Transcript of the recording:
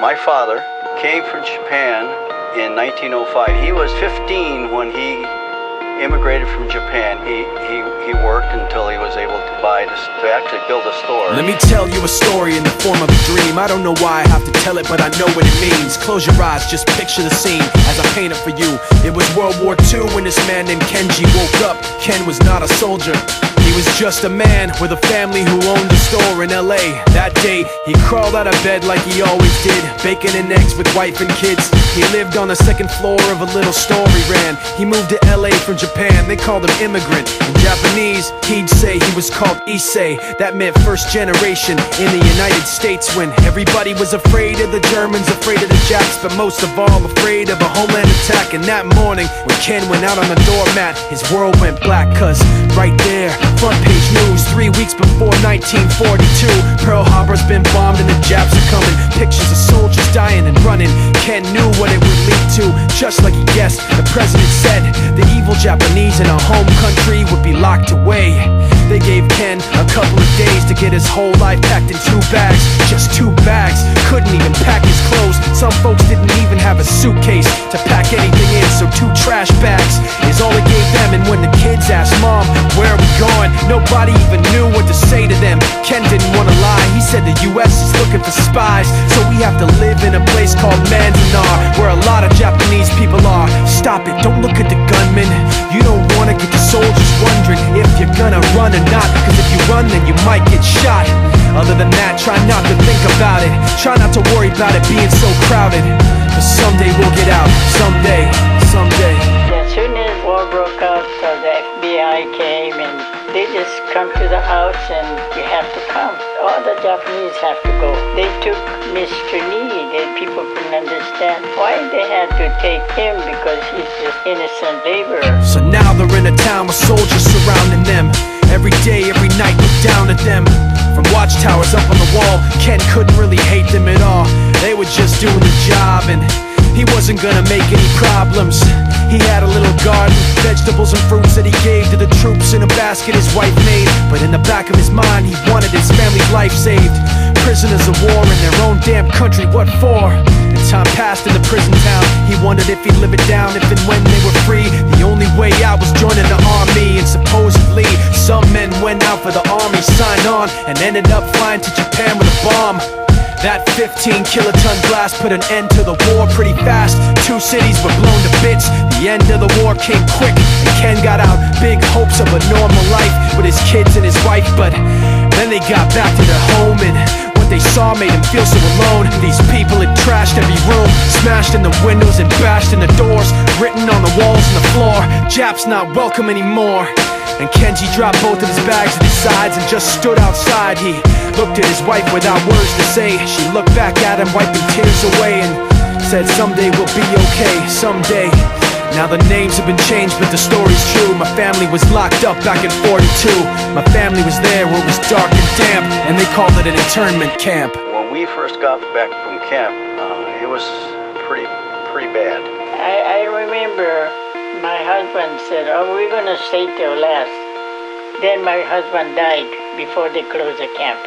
My father came from Japan in 1905. He was 15 when he immigrated from Japan. He worked until he was able to actually build a store. Let me tell you a story in the form of a dream. I don't know why I have to tell it, but I know what it means. Close your eyes, just picture the scene as I paint it for you. It was World War II when this man named Kenji woke up. Ken was not a soldier. He was just a man with a family who owned a store in LA. That day, he crawled out of bed like he always did, bacon and eggs with wife and kids. He lived on the second floor of a little store he ran. He moved to LA from Japan, they called him immigrant. In Japanese, he'd say he was called Issei. That meant first generation in the United States, when everybody was afraid of the Germans, afraid of the Japs, but most of all afraid of a homeland attack. And that morning, when Ken went out on the doormat, his world went black, cause right there, front page news, 3 weeks before 1942, Pearl Harbor's been bombed and the Japs are coming. Pictures of soldiers dying and running. Ken knew what it would lead to, just like he guessed. The president said the evil Japanese in our home country would be locked away. They gave Ken a couple of days to get his whole life packed in 2 bags. Just 2 bags, couldn't even pack his clothes. Some folks didn't even have a suitcase to pack anything in, so 2 trash bags is all it gave them. And when the kids asked Mom, where are we going, nobody even knew what to say to them. Ken didn't want to lie, he said the US is looking for spies, so we have to live in a place called Manzanar, where a lot of Japanese people are. Stop it, don't look at the gunmen. You don't want to get the soldiers wondering if you're gonna run or not, cause if you run then you might get shot. Other than that, try not to think about it. Try not to worry about it being so crowded, cause someday we'll get out. Someday, someday. As soon as war broke out, the FBI came and they just come to the house and you have to come. All the Japanese have to go. They took Mr. Need and people couldn't understand why they had to take him, because he's just innocent laborer. So now they're in a town with soldiers surrounding them. Every day, every night, look down at them. From watchtowers up on the wall, Ken couldn't really hate them at all. They were just doing the job and he wasn't gonna make any problems. He had a little garden, vegetables and fruits that he gave to the troops in a basket his wife made. But in the back of his mind, he wanted his family's life saved. Prisoners of war in their own damn country, what for? As time passed in the prison town, he wondered if he'd live it down if and when they were free. The only way out was joining the army, and supposedly some men went out for the army, signed on, and ended up flying to Japan with a bomb. That 15-kiloton blast put an end to the war pretty fast. 2 cities were blown to bits. The end of the war came quick, and Ken got out. Big hopes of a normal life with his kids and his wife, but then they got back to their home, and what they saw made him feel so alone. These people had trashed every room, smashed in the windows and bashed in the doors, written on the walls and the floor, Japs not welcome anymore. And Kenji dropped both of his bags at his sides and just stood outside. He looked at his wife without words to say. She looked back at him, wiping tears away, and said, someday we'll be okay, someday. Now the names have been changed, but the story's true. My family was locked up back in '42. My family was there where it was dark and damp, and they called it an internment camp. When we first got back from camp, it was pretty bad. I remember my husband said, oh, we're gonna stay till last. Then my husband died before they closed the camp.